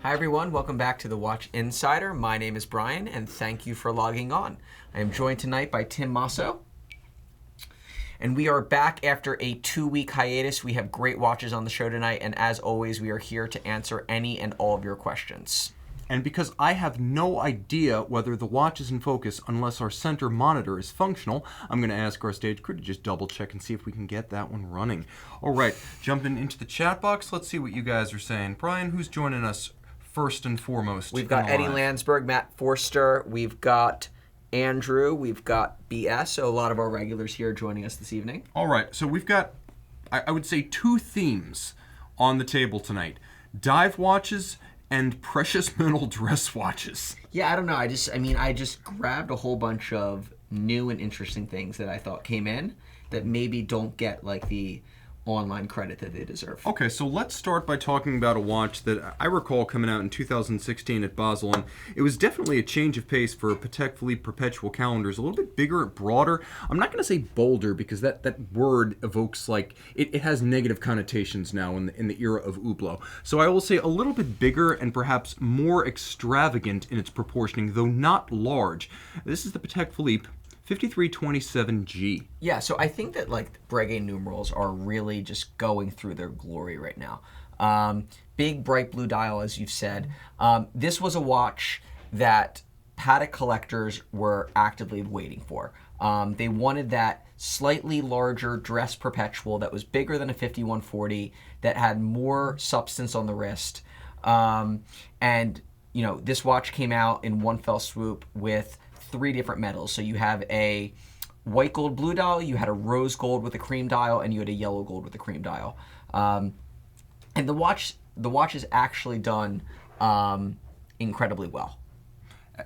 Hi everyone, welcome back to the Watch Insider. My name is Brian and thank you for logging on. I am joined tonight by Tim Masso. And we are back after a 2-week hiatus. We have great watches on the show tonight, and as always, we are here to answer any and all of your questions. And because I have no idea whether the watch is in focus unless our center monitor is functional, I'm going to ask our stage crew to just double check and see if we can get that one running. All right, jumping into the chat box, let's see what you guys are saying. Brian, who's joining us first and foremost? We've got Eddie Landsberg, Matt Forster, we've got Andrew, we've got BS, so a lot of our regulars here joining us this evening. All right, so we've got, I would say, 2 themes on the table tonight. Dive watches and precious metal dress watches. Yeah, I don't know. I just grabbed a whole bunch of new and interesting things that I thought came in that maybe don't get like the online credit that they deserve. Okay, so let's start by talking about a watch that I recall coming out in 2016 at Basel, and it was definitely a change of pace for Patek Philippe Perpetual calendars, a little bit bigger, broader. I'm not going to say bolder because that word evokes like, it has negative connotations now in the era of Hublot. So I will say a little bit bigger and perhaps more extravagant in its proportioning, though not large. This is the Patek Philippe 5327G. Yeah, so I think that like Breguet numerals are really just going through their glory right now. Big bright blue dial, as you've said. This was a watch that Patek collectors were actively waiting for. They wanted that slightly larger dress Perpetual that was bigger than a 5140, that had more substance on the wrist. And you know, this watch came out in one fell swoop with 3 different metals. So you have a white gold blue dial, you had a rose gold with a cream dial, and you had a yellow gold with a cream dial. And the watch is actually done incredibly well.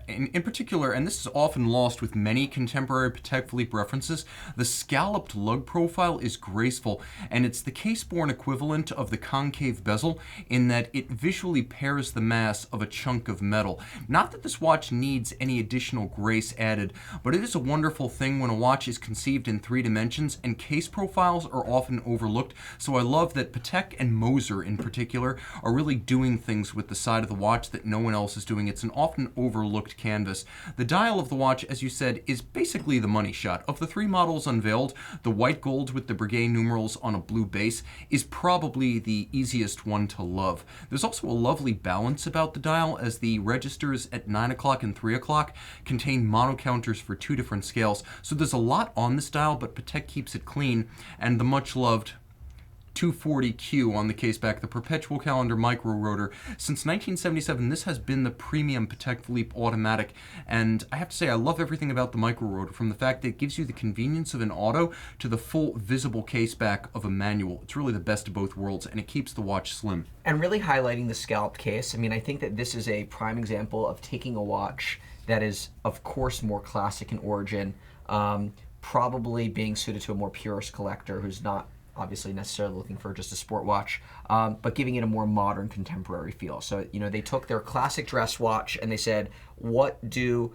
In particular, and this is often lost with many contemporary Patek Philippe references, the scalloped lug profile is graceful, and it's the case-borne equivalent of the concave bezel in that it visually pairs the mass of a chunk of metal. Not that this watch needs any additional grace added, but it is a wonderful thing when a watch is conceived in 3 dimensions, and case profiles are often overlooked, so I love that Patek and Moser in particular are really doing things with the side of the watch that no one else is doing. It's an often overlooked canvas. The dial of the watch, as you said, is basically the money shot. Of the 3 models unveiled, the white gold with the Breguet numerals on a blue base is probably the easiest one to love. There's also a lovely balance about the dial, as the registers at 9 o'clock and 3 o'clock contain monocounters for 2 different scales. So there's a lot on this dial, but Patek keeps it clean, and the much loved 240Q on the case back, the Perpetual calendar micro rotor. Since 1977, this has been the premium Patek Philippe automatic, and I have to say I love everything about the micro rotor, from the fact that it gives you the convenience of an auto to the full visible case back of a manual. It's really the best of both worlds, and it keeps the watch slim. And really highlighting the scalloped case, I mean, I think that this is a prime example of taking a watch that is, of course, more classic in origin, probably being suited to a more purist collector who's not obviously necessarily looking for just a sport watch, but giving it a more modern, contemporary feel. So, you know, they took their classic dress watch and they said, what do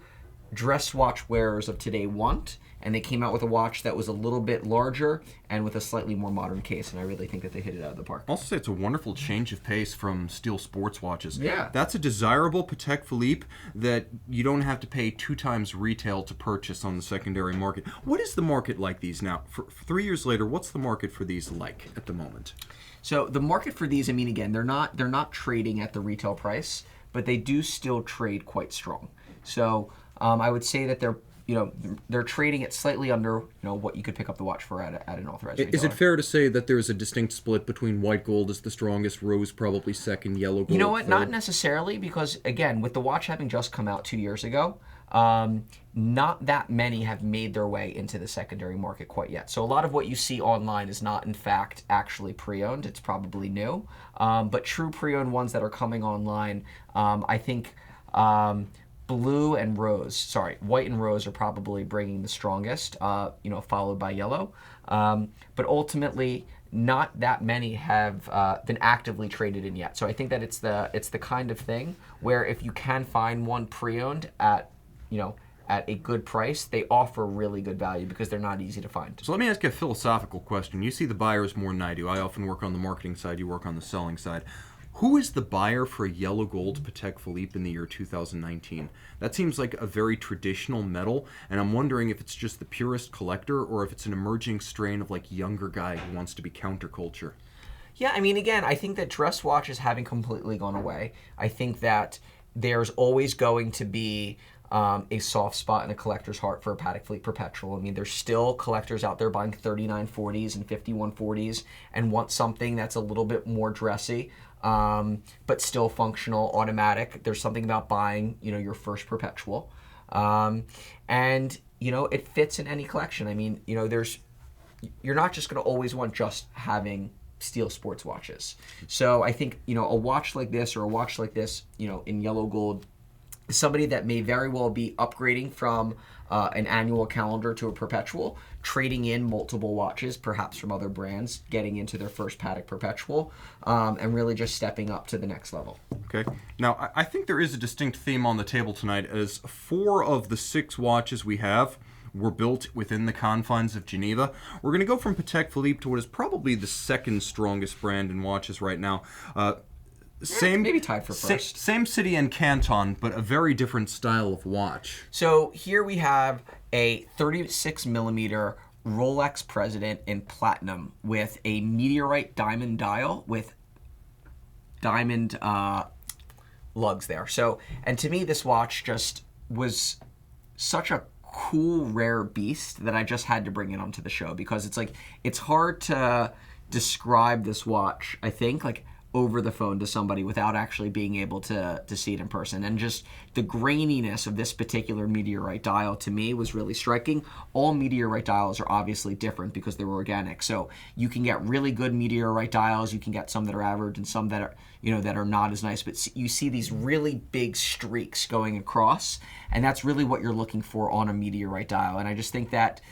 dress watch wearers of today want? And they came out with a watch that was a little bit larger and with a slightly more modern case, and I really think that they hit it out of the park. I'll also say it's a wonderful change of pace from steel sports watches. Yeah. That's a desirable Patek Philippe that you don't have to pay 2 times retail to purchase on the secondary market. What is the market like these now? For 3 years later, what's the market for these like at the moment? So the market for these, I mean, again, they're not trading at the retail price, but they do still trade quite strong. So I would say that they're trading at slightly under what you could pick up the watch for at an authorized retailer. Is it fair to say that there's a distinct split between white gold as the strongest, rose probably second, yellow gold You know what? third? Not necessarily, because again, with the watch having just come out 2 years ago, not that many have made their way into the secondary market quite yet. So a lot of what you see online is not in fact actually pre-owned. It's probably new, but true pre-owned ones that are coming online, I think. White and rose are probably bringing the strongest, followed by yellow. But ultimately, not that many have been actively traded in yet. So I think that it's the kind of thing where if you can find one pre-owned at a good price, they offer really good value because they're not easy to find. So let me ask you a philosophical question. You see the buyers more than I do. I often work on the marketing side, you work on the selling side. Who is the buyer for a yellow gold Patek Philippe in the year 2019? That seems like a very traditional metal, and I'm wondering if it's just the purist collector or if it's an emerging strain of like younger guy who wants to be counterculture. Yeah, I mean, again, I think that dress watches haven't completely gone away. I think that there's always going to be a soft spot in a collector's heart for a Patek Philippe Perpetual. I mean, there's still collectors out there buying 3940s and 5140s and want something that's a little bit more dressy, but still functional, automatic. There's something about buying, your first Perpetual. And, it fits in any collection. I mean, you're not just going to always want just having steel sports watches. So I think, a watch like this or a watch like this, in yellow gold, somebody that may very well be upgrading from an annual calendar to a perpetual, trading in multiple watches, perhaps from other brands, getting into their first Patek Perpetual, and really just stepping up to the next level. Okay. Now, I think there is a distinct theme on the table tonight, as 4 of the 6 watches we have were built within the confines of Geneva. We're going to go from Patek Philippe to what is probably the second strongest brand in watches right now. Maybe tied for first. Same city and canton, but a very different style of watch. So here we have a 36 millimeter Rolex President in platinum with a Meteorite diamond dial with diamond lugs there. So, and to me, this watch just was such a cool, rare beast that I just had to bring it onto the show, because it's hard to describe this watch, I think, over the phone to somebody without actually being able to see it in person. And just the graininess of this particular Meteorite dial to me was really striking. All Meteorite dials are obviously different because they're organic. So you can get really good Meteorite dials, you can get some that are average and some that are, that are not as nice, but you see these really big streaks going across, and that's really what you're looking for on a Meteorite dial. And I just think that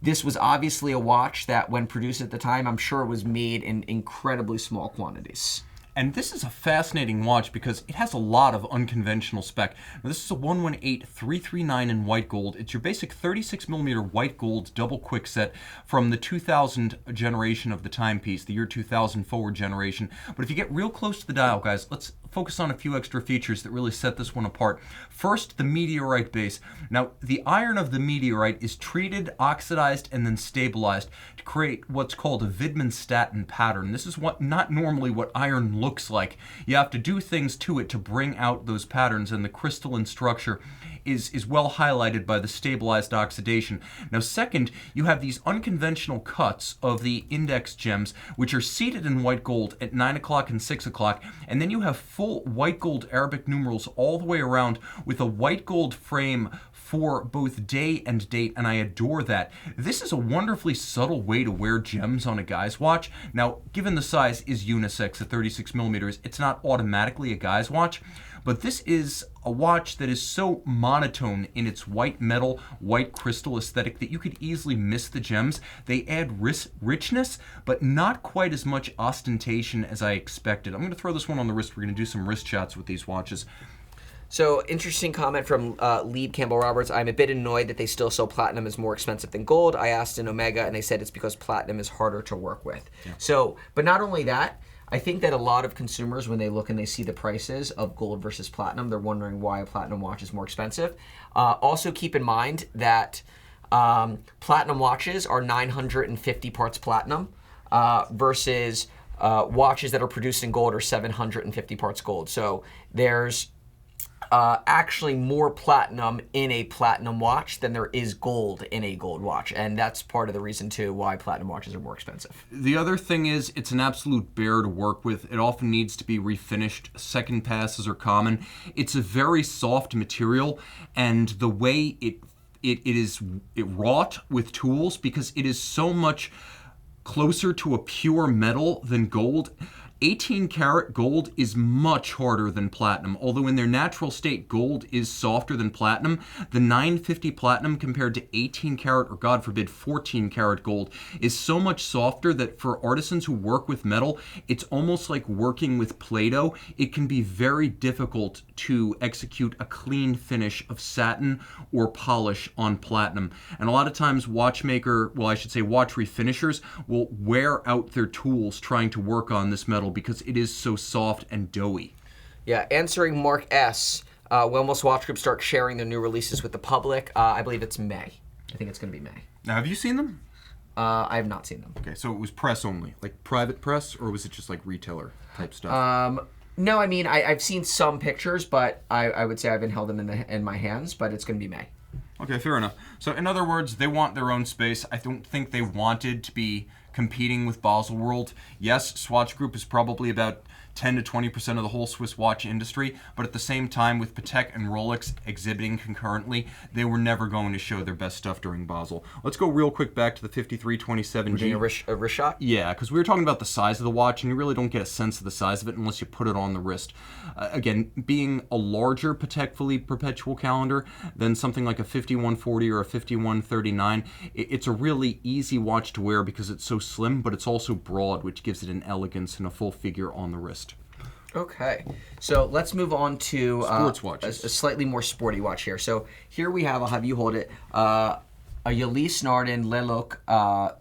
this was obviously a watch that, when produced at the time, I'm sure it was made in incredibly small quantities. And this is a fascinating watch because it has a lot of unconventional spec. Now, this is a 118339 in white gold. It's your basic 36 millimeter white gold double quick set from the 2000 generation of the timepiece, the year 2000 forward generation. But if you get real close to the dial, guys, let's focus on a few extra features that really set this one apart. First, the Meteorite Base. Now, the iron of the Meteorite is treated, oxidized, and then stabilized to create what's called a Widmanstätten pattern. This is not normally what iron looks like. You have to do things to it to bring out those patterns, and the crystalline structure is well highlighted by the stabilized oxidation. Now, second, you have these unconventional cuts of the index gems, which are seated in white gold at 9 o'clock and 6 o'clock, and then you have full white gold Arabic numerals all the way around with a white gold frame for both day and date, and I adore that. This is a wonderfully subtle way to wear gems on a guy's watch. Now, given the size is unisex at 36 millimeters, it's not automatically a guy's watch, but this is a watch that is so monotone in its white metal, white crystal aesthetic that you could easily miss the gems. They add richness, but not quite as much ostentation as I expected. I'm going to throw this one on the wrist. We're going to do some wrist shots with these watches. So, interesting comment from Lieb Campbell Roberts. I'm a bit annoyed that they still sell platinum as more expensive than gold. I asked in Omega, and they said it's because platinum is harder to work with. Yeah. So, but not only that, I think that a lot of consumers, when they look and they see the prices of gold versus platinum, they're wondering why a platinum watch is more expensive. Also, keep in mind that platinum watches are 950 parts platinum versus watches that are produced in gold are 750 parts gold. So, there's actually more platinum in a platinum watch than there is gold in a gold watch, and that's part of the reason too why platinum watches are more expensive. The other thing is it's an absolute bear to work with. It often needs to be refinished. Second passes are common. It's a very soft material, and the way it wrought with tools, because it is so much closer to a pure metal than gold. 18 karat gold is much harder than platinum. Although in their natural state, gold is softer than platinum, the 950 platinum compared to 18 karat, or God forbid, 14 karat gold is so much softer that for artisans who work with metal, it's almost like working with Play-Doh. It can be very difficult to execute a clean finish of satin or polish on platinum. And a lot of times watch refinishers will wear out their tools trying to work on this metal metal because it is so soft and doughy. Yeah, answering Mark S. When will Swatch Group start sharing their new releases with the public? I believe it's May. I think it's going to be May. Now, have you seen them? I have not seen them. Okay, so it was press only, like private press, or was it just like retailer type stuff? No, I mean, I've seen some pictures, but I would say I haven't held them in my hands, but it's going to be May. Okay, fair enough. So in other words, they want their own space. I don't think they wanted to be competing with Baselworld. Yes, Swatch Group is probably about 10 to 20% of the whole Swiss watch industry, but at the same time, with Patek and Rolex exhibiting concurrently, they were never going to show their best stuff during Basel. Let's go real quick back to the 5327G. We're doing a wrist shot? Yeah, because we were talking about the size of the watch, and you really don't get a sense of the size of it unless you put it on the wrist. Again, being a larger Patek Philippe Perpetual calendar than something like a 5140 or a 5139, it's a really easy watch to wear because it's so slim, but it's also broad, which gives it an elegance and a full figure on the wrist. Okay, so let's move on to sports watches. A slightly more sporty watch here. So here we have, I'll have you hold it, a Ulysse Nardin Leloc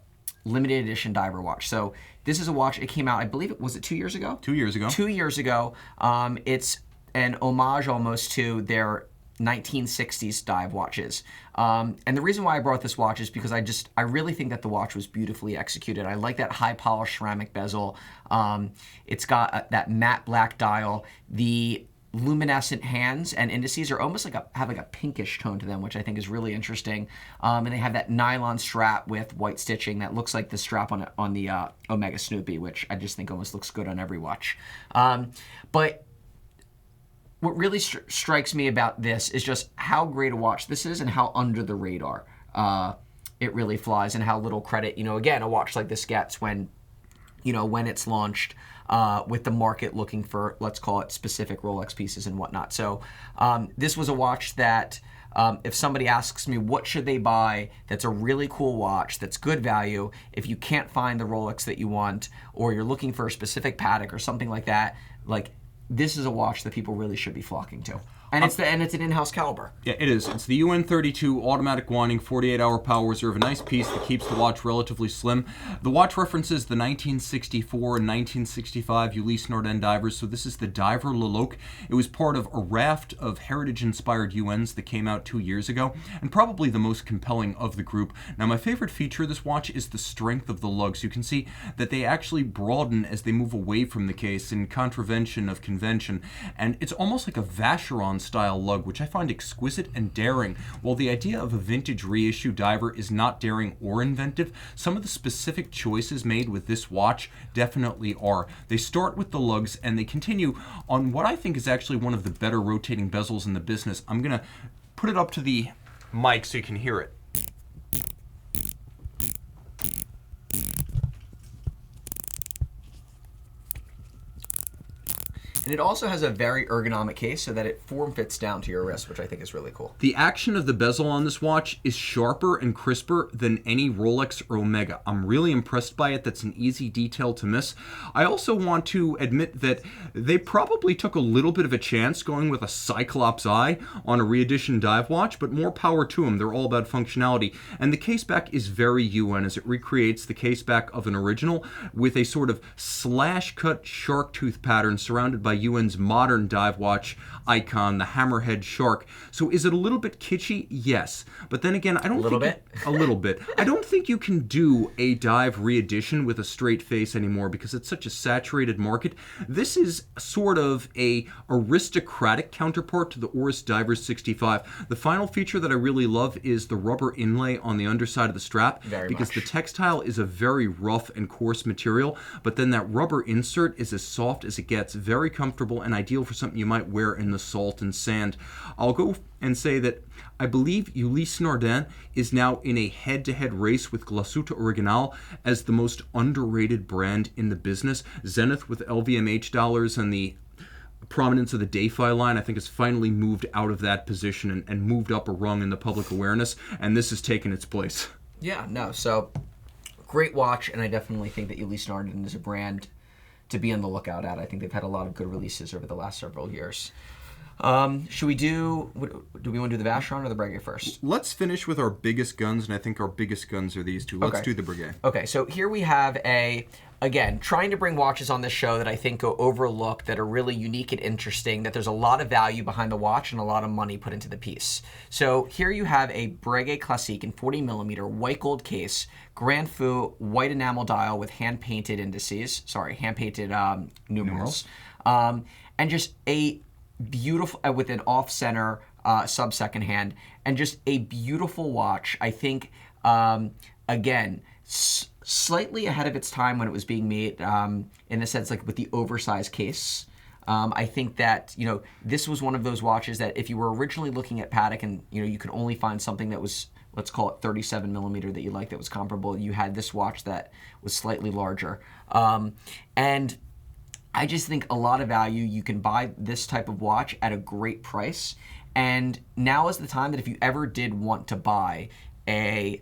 limited edition diver watch. So this is a watch, it came out, I believe, was it 2 years ago? 2 years ago. 2 years ago. It's an homage almost to their 1960s dive watches. And the reason why I brought this watch is because I really think that the watch was beautifully executed. I like that high polished ceramic bezel. It's got that matte black dial. The luminescent hands and indices are almost like have a pinkish tone to them, which I think is really interesting. And they have that nylon strap with white stitching that looks like the strap on the Omega Snoopy, which I just think almost looks good on every watch. But what really strikes me about this is just how great a watch this is and how under the radar it really flies, and how little credit, again, a watch like this gets when it's launched, with the market looking for, let's call it, specific Rolex pieces and whatnot. So this was a watch that if somebody asks me what should they buy that's a really cool watch, that's good value, if you can't find the Rolex that you want, or you're looking for a specific Patek or something like that, like, this is a watch that people really should be flocking to. And it's an in-house caliber. Yeah, it is. It's the UN32 automatic winding 48-hour power reserve, a nice piece that keeps the watch relatively slim. The watch references the 1964 and 1965 Ulysse Nardin divers, so this is the Diver Leloc. It was part of a raft of heritage-inspired UNs that came out 2 years ago, and probably the most compelling of the group. Now, my favorite feature of this watch is the strength of the lugs. You can see that they actually broaden as they move away from the case in contravention of convention, and it's almost like a Vacheron style lug, which I find exquisite and daring. While the idea of a vintage reissue diver is not daring or inventive, some of the specific choices made with this watch definitely are. They start with the lugs and they continue on what I think is actually one of the better rotating bezels in the business. I'm gonna put it up to the mic so you can hear it. And it also has a very ergonomic case so that it form fits down to your wrist, which I think is really cool. The action of the bezel on this watch is sharper and crisper than any Rolex or Omega. I'm really impressed by it. That's an easy detail to miss. I also want to admit that they probably took a little bit of a chance going with a Cyclops eye on a re-edition dive watch, but more power to them. They're all about functionality. And the case back is very UN as it recreates the case back of an original with a sort of slash-cut shark tooth pattern surrounded by UN's modern dive watch icon, the hammerhead shark. So is it a little bit kitschy? Yes. But then again, I don't think... A little bit. I don't think you can do a dive re-edition with a straight face anymore because it's such a saturated market. This is sort of a aristocratic counterpart to the Oris Divers 65. The final feature that I really love is the rubber inlay on the underside of the strap. Because the textile is a very rough and coarse material, but then that rubber insert is as soft as it gets, very comfortable and ideal for something you might wear in the salt and sand. I'll go and say that I believe Ulysse Nardin is now in a head-to-head race with Glasuta Original as the most underrated brand in the business. Zenith with LVMH dollars and the prominence of the Dayfi line, I think, has finally moved out of that position and moved up a rung in the public awareness, and this has taken its place. Yeah, no, so great watch, and I definitely think that Ulysse Nardin is a brand to be on the lookout at. I think they've had a lot of good releases over the last several years. Should we do we want to do the Vacheron or the Breguet first? Let's finish with our biggest guns, and I think our biggest guns are these two. Let's Okay. do the Breguet. Okay, so here we have again, trying to bring watches on this show that I think go overlooked, that are really unique and interesting, that there's a lot of value behind the watch and a lot of money put into the piece. So here you have a Breguet Classique in 40mm, white gold case, Grand Fou, white enamel dial with hand-painted numerals. And just a beautiful, with an off-center sub-second hand, and just a beautiful watch. I think, again, slightly ahead of its time when it was being made, in the sense like with the oversized case. I think that, this was one of those watches that if you were originally looking at Patek and, you could only find something that was, let's call it 37mm that you liked that was comparable, you had this watch that was slightly larger. And I just think a lot of value. You can buy this type of watch at a great price. And now is the time that if you ever did want to buy a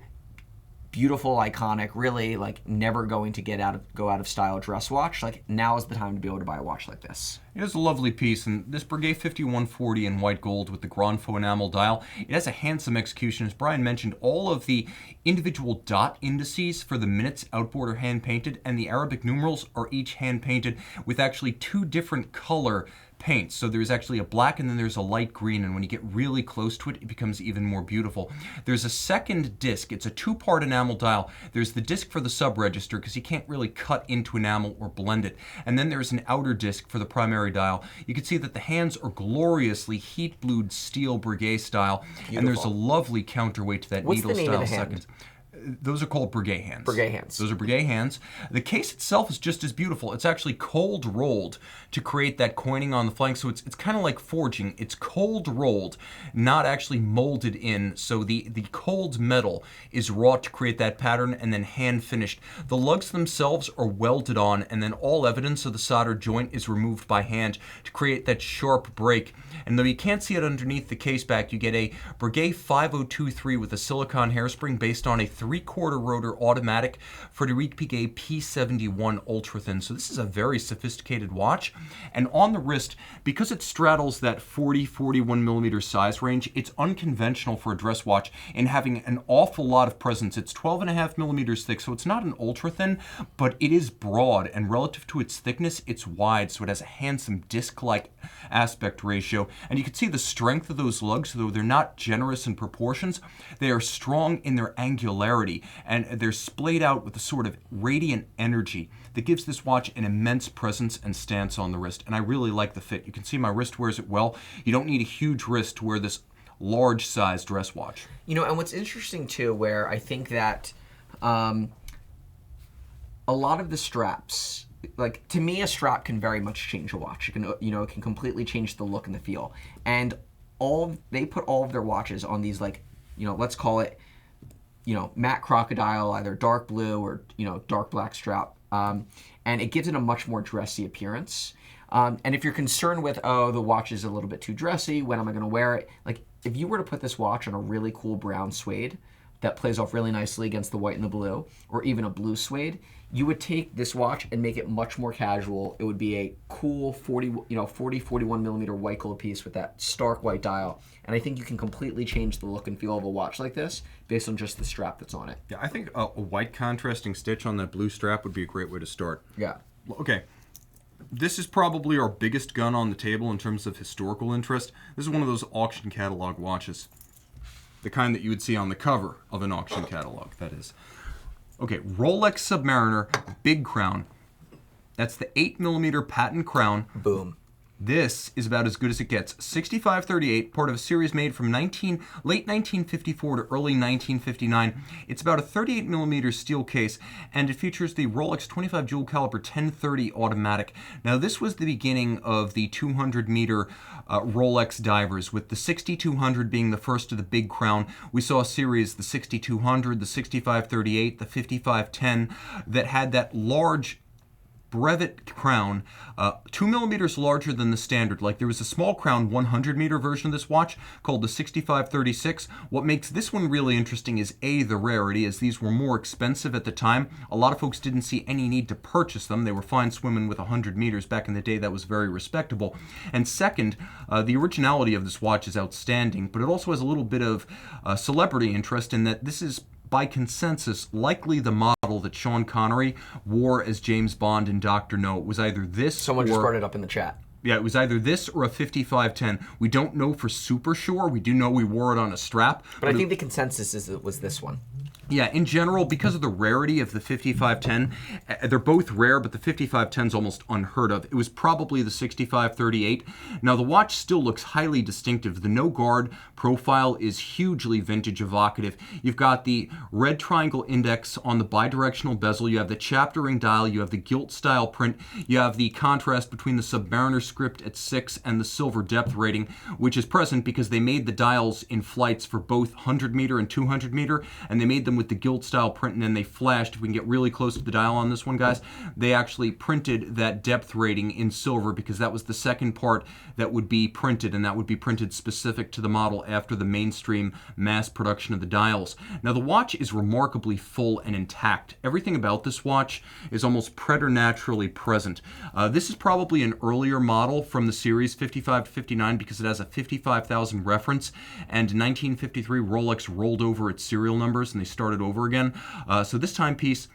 beautiful, iconic, really like never going to go out of style dress watch, like now is the time to be able to buy a watch like this. It is a lovely piece, and this Breguet 5140 in white gold with the Grand Faux enamel dial, it has a handsome execution. As Brian mentioned, all of the individual dot indices for the minutes outboard are hand-painted, and the Arabic numerals are each hand-painted with actually two different color paints. So there's actually a black and then there's a light green, and when you get really close to it, it becomes even more beautiful. There's a second disc. It's a two-part enamel dial. There's the disc for the sub-register because you can't really cut into enamel or blend it. And then there's an outer disc for the primary dial. You can see that the hands are gloriously heat-blued steel Breguet style, and there's a lovely counterweight to that What's the needle name of style the hand? seconds. Those are called Breguet hands. Breguet hands. Those are Breguet hands. The case itself is just as beautiful. It's actually cold rolled to create that coining on the flank. So it's kind of like forging. It's cold rolled, not actually molded in. So the cold metal is wrought to create that pattern and then hand finished. The lugs themselves are welded on, and then all evidence of the solder joint is removed by hand to create that sharp break. And though you can't see it underneath the case back, you get a Breguet 5023 with a silicone hairspring based on a 3/4 rotor automatic Frédéric Piguet P71 ultra thin. So this is a very sophisticated watch. And on the wrist, because it straddles that 40-41mm size range, it's unconventional for a dress watch in having an awful lot of presence. It's 12.5mm thick, so it's not an ultra thin, but it is broad, and relative to its thickness, it's wide, so it has a handsome disc-like aspect ratio. And you can see the strength of those lugs, though they're not generous in proportions, they are strong in their angularity, and they're splayed out with a sort of radiant energy that gives this watch an immense presence and stance on the wrist. And I really like the fit. You can see my wrist wears it well. You don't need a huge wrist to wear this large size dress watch. And what's interesting too, where I think that a lot of the straps, like to me, a strap can very much change a watch. It can, it can completely change the look and the feel. And they put all of their watches on these, like, let's call it, matte crocodile, either dark blue or, dark black strap. And it gives it a much more dressy appearance. And if you're concerned with, the watch is a little bit too dressy, when am I going to wear it? Like, if you were to put this watch on a really cool brown suede that plays off really nicely against the white and the blue, or even a blue suede, you would take this watch and make it much more casual. It would be a cool 41mm white gold piece with that stark white dial. And I think you can completely change the look and feel of a watch like this based on just the strap that's on it. Yeah, I think a white contrasting stitch on that blue strap would be a great way to start. Yeah. Okay. This is probably our biggest gun on the table in terms of historical interest. This is one of those auction catalog watches. The kind that you would see on the cover of an auction catalog, that is. Okay, Rolex Submariner, big crown. That's the 8mm patent crown. Boom. This is about as good as it gets. 6538, part of a series made from late 1954 to early 1959. It's about a 38mm steel case, and it features the Rolex 25 jewel caliber 1030 automatic. Now, this was the beginning of the 200-meter Rolex divers, with the 6200 being the first of the big crown. We saw a series, the 6200, the 6538, the 5510, that had that large brevet crown, 2 millimeters larger than the standard. Like there was a small crown 100 meter version of this watch called the 6536. What makes this one really interesting is A, the rarity, as these were more expensive at the time. A lot of folks didn't see any need to purchase them. They were fine swimming with 100 meters. Back in the day, that was very respectable. And second, the originality of this watch is outstanding, but it also has a little bit of celebrity interest in that this is, by consensus, likely the model that Sean Connery wore as James Bond in Dr. No. It was either this Someone just brought it up in the chat. Yeah, it was either this or a 5510. We don't know for super sure. We do know we wore it on a strap. But I think the consensus is it was this one. Yeah, in general, because of the rarity of the 5510, they're both rare, but the 5510 is almost unheard of. It was probably the 6538. Now, the watch still looks highly distinctive. The no-guard profile is hugely vintage evocative. You've got the red triangle index on the bidirectional bezel. You have the chapter ring dial. You have the gilt-style print. You have the contrast between the Submariner script at 6 and the silver depth rating, which is present because they made the dials in flights for both 100-meter and 200-meter, and they made them with the gilt style print, and then they flashed. If we can get really close to the dial on this one, guys, they actually printed that depth rating in silver because that was the second part that would be printed, and that would be printed specific to the model after the mainstream mass production of the dials. Now, the watch is remarkably full and intact. Everything about this watch is almost preternaturally present. This is probably an earlier model from the series 55 to 59 because it has a 55,000 reference, and in 1953 Rolex rolled over its serial numbers and they started over again. So this timepiece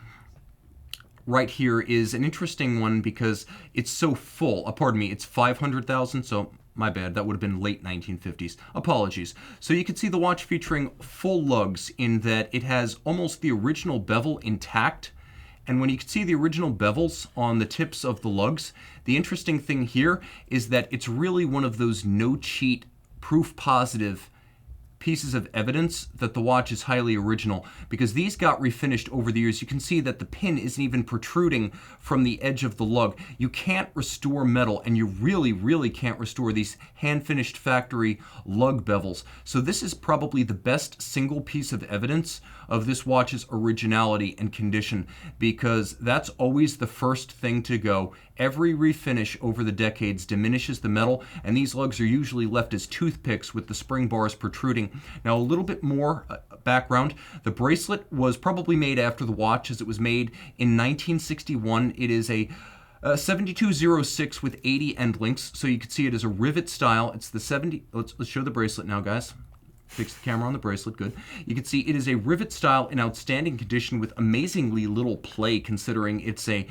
right here is an interesting one because it's so full. Pardon me, it's 500,000, so my bad, that would have been late 1950s. Apologies. So you can see the watch featuring full lugs in that it has almost the original bevel intact. And when you can see the original bevels on the tips of the lugs, the interesting thing here is that it's really one of those no-cheat, proof-positive pieces of evidence that the watch is highly original, because these got refinished over the years. You can see that the pin isn't even protruding from the edge of the lug. You can't restore metal, and you really can't restore these hand-finished factory lug bevels. So this is probably the best single piece of evidence of this watch's originality and condition, because that's always the first thing to go. Every refinish over the decades diminishes the metal, and these lugs are usually left as toothpicks with the spring bars protruding. Now, a little bit more background. The bracelet was probably made after the watch, as it was made in 1961. It is a 7206 with 80 end links, so you can see it as a rivet style. It's the 70. Let's show the bracelet now, guys. Fix the camera on the bracelet, good. You can see it is a rivet style in outstanding condition with amazingly little play, considering it's a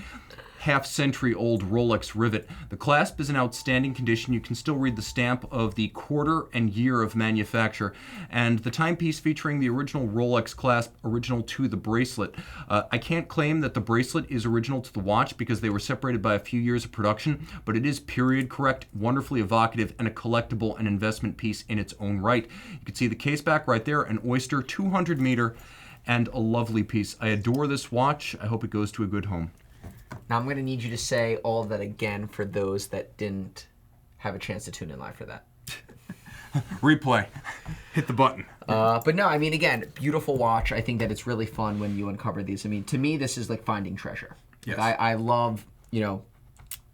half-century-old Rolex rivet. The clasp is in outstanding condition. You can still read the stamp of the quarter and year of manufacture. And the timepiece featuring the original Rolex clasp, original to the bracelet. I can't claim that the bracelet is original to the watch because they were separated by a few years of production, but it is period correct, wonderfully evocative, and a collectible and investment piece in its own right. You can see the case back right there, an Oyster 200 meter, and a lovely piece. I adore this watch. I hope it goes to a good home. Now I'm going to need you to say all of that again for those that didn't have a chance to tune in live for that. Replay. Hit the button. But no, I mean, again, beautiful watch. I think that it's really fun when you uncover these. I mean, to me, this is like finding treasure. Yes. Like, I love,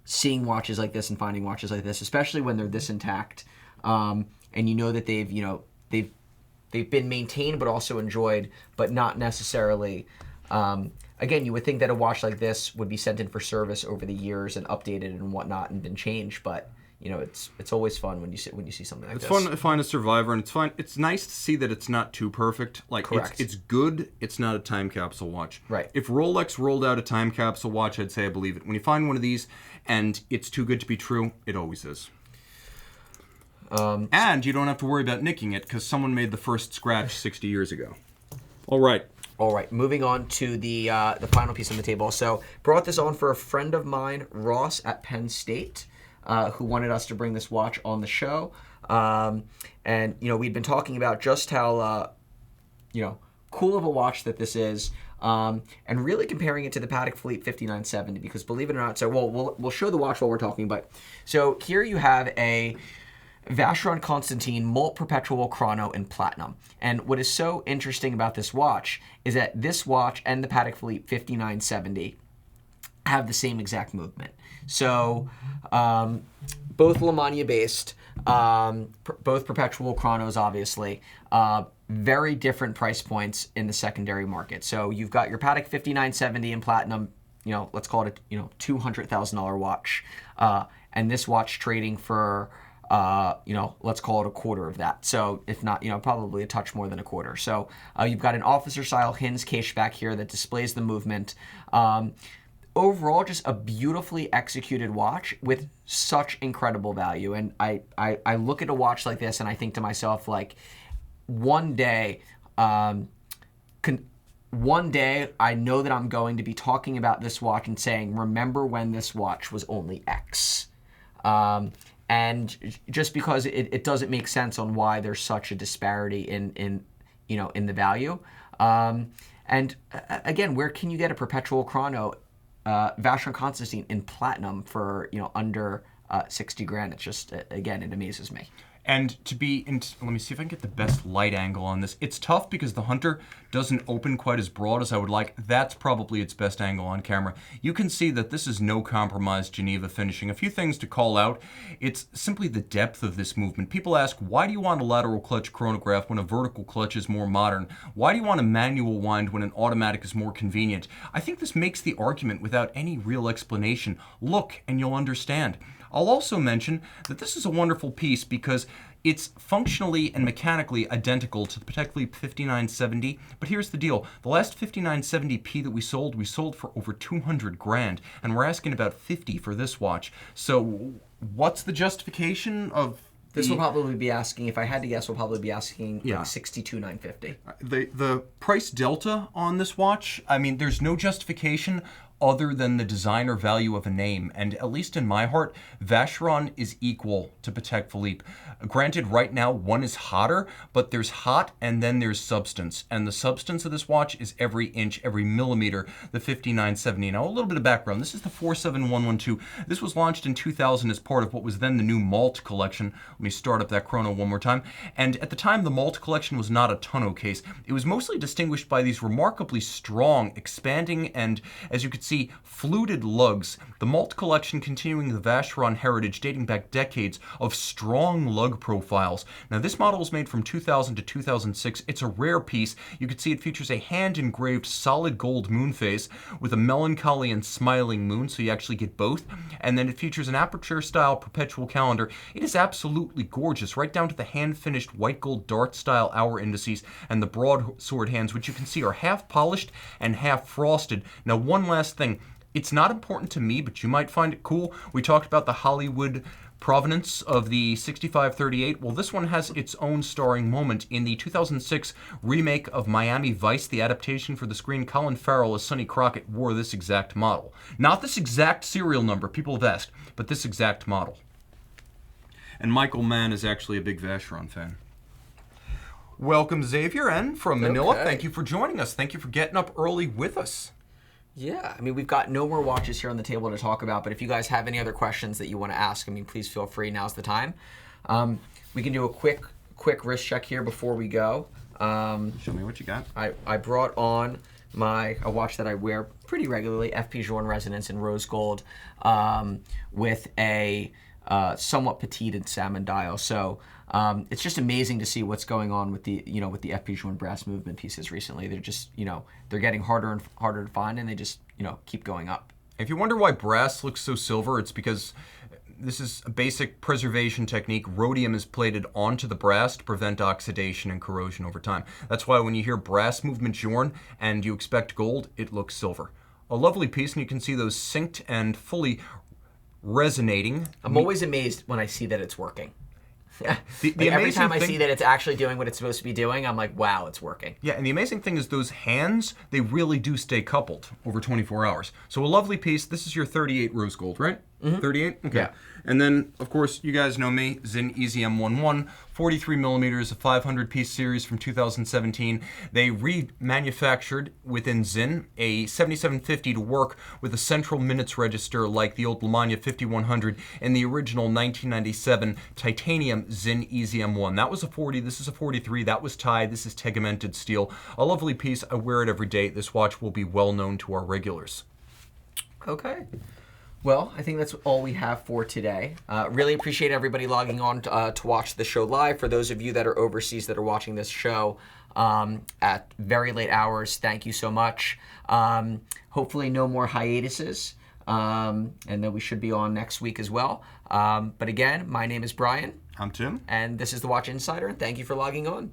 seeing watches like this and finding watches like this, especially when they're this intact. And you know that they've been maintained but also enjoyed, but not necessarily... Again, you would think that a watch like this would be sent in for service over the years and updated and whatnot and been changed, but it's always fun when you see something like this. It's fun to find a survivor, and it's fun. It's nice to see that it's not too perfect. Like, correct. It's good. It's not a time capsule watch. Right. If Rolex rolled out a time capsule watch, I'd say I believe it. When you find one of these and it's too good to be true, it always is. And you don't have to worry about nicking it because someone made the first scratch 60 years ago. All right. All right, moving on to the final piece on the table. So, brought this on for a friend of mine, Ross at Penn State, who wanted us to bring this watch on the show. And we'd been talking about just how cool of a watch that this is, and really comparing it to the Patek Philippe 5970. Because believe it or not, so we'll show the watch while we're talking. But so here you have a Vacheron Constantin Molt Perpetual Chrono in Platinum. And what is so interesting about this watch is that this watch and the Patek Philippe 5970 have the same exact movement. So both Lemania based, both Perpetual chronos, obviously. Very different price points in the secondary market. So you've got your Patek 5970 in platinum, let's call it a $200,000 watch, and this watch trading for let's call it a quarter of that. So if not, probably a touch more than a quarter. So you've got an officer style Hinz case back here that displays the movement. Overall, just a beautifully executed watch with such incredible value. And I look at a watch like this and I think to myself, like, one day I know that I'm going to be talking about this watch and saying, remember when this watch was only X. And just because it doesn't make sense on why there's such a disparity in the value. And again, where can you get a Perpetual chrono, Vacheron Constantin in platinum for under 60 grand? It's just, again, it amazes me. And let me see if I can get the best light angle on this. It's tough because the Hunter doesn't open quite as broad as I would like. That's probably its best angle on camera. You can see that this is no compromise Geneva finishing. A few things to call out. It's simply the depth of this movement. People ask, why do you want a lateral clutch chronograph when a vertical clutch is more modern? Why do you want a manual wind when an automatic is more convenient? I think this makes the argument without any real explanation. Look and you'll understand. I'll also mention that this is a wonderful piece because it's functionally and mechanically identical to the Patek Philippe 5970, but here's the deal. The last 5970P that we sold for over 200 grand, and we're asking about 50 for this watch. So what's the justification of this? Will probably be asking, if I had to guess, we'll probably be asking like 62,950. The price delta on this watch, I mean, there's no justification other than the designer value of a name. And at least in my heart, Vacheron is equal to Patek Philippe. Granted, right now, one is hotter, but there's hot and then there's substance. And the substance of this watch is every inch, every millimeter, the 5970. Now, a little bit of background. This is the 47112. This was launched in 2000 as part of what was then the new Malt collection. Let me start up that chrono one more time. And at the time, the Malt collection was not a tonneau case. It was mostly distinguished by these remarkably strong, expanding, and, as you could see, fluted lugs. The Malt collection continuing the Vacheron heritage dating back decades of strong lug profiles. Now, this model was made from 2000 to 2006. It's a rare piece. You can see it features a hand-engraved solid gold moon face with a melancholy and smiling moon, so you actually get both. And then it features an aperture-style perpetual calendar. It is absolutely gorgeous, right down to the hand-finished white gold dart-style hour indices and the broadsword hands, which you can see are half polished and half frosted. Now, one last thing. It's not important to me, but you might find it cool. We talked about the Hollywood provenance of the 6538. Well, this one has its own starring moment. In the 2006 remake of Miami Vice, the adaptation for the screen, Colin Farrell as Sonny Crockett wore this exact model. Not this exact serial number, people have asked, but this exact model. And Michael Mann is actually a big Vacheron fan. Welcome, Xavier N. from Manila. Okay. Thank you for joining us. Thank you for getting up early with us. Yeah, I mean, we've got no more watches here on the table to talk about, but if you guys have any other questions that you want to ask, I mean, please feel free. Now's the time. We can do a quick wrist check here before we go. Show me what you got. I brought on a watch that I wear pretty regularly, FP Journe Resonance in rose gold, with a somewhat petite salmon dial. So it's just amazing to see what's going on with the FP Journe brass movement pieces recently. They're just they're getting harder and harder to find, and they just keep going up. If you wonder why brass looks so silver, it's because this is a basic preservation technique. Rhodium is plated onto the brass to prevent oxidation and corrosion over time. That's why when you hear brass movement Journe and you expect gold, it looks silver. A lovely piece, and you can see those synced and fully resonating. I'm always amazed when I see that it's working. Yeah. Every time I see that it's actually doing what it's supposed to be doing, I'm like, wow, it's working. Yeah, and the amazing thing is those hands, they really do stay coupled over 24 hours. So a lovely piece. This is your 38 rose gold, right? Mm-hmm. 38? Okay. Yeah. And then, of course, you guys know me, Zin Easy M11, 43 millimeters, a 500-piece series from 2017. They remanufactured within Zin a 7750 to work with a central minutes register like the old Lemania 5100 and the original 1997 titanium Zin Easy M1. That was a 40, this is a 43, that was tied, this is tegamented steel. A lovely piece, I wear it every day. This watch will be well known to our regulars. Okay. Well, I think that's all we have for today. Really appreciate everybody logging on to watch the show live. For those of you that are overseas that are watching this show at very late hours, thank you so much. Hopefully no more hiatuses, and then we should be on next week as well. But again, my name is Brian. I'm Tim. And this is the Watch Insider, and thank you for logging on.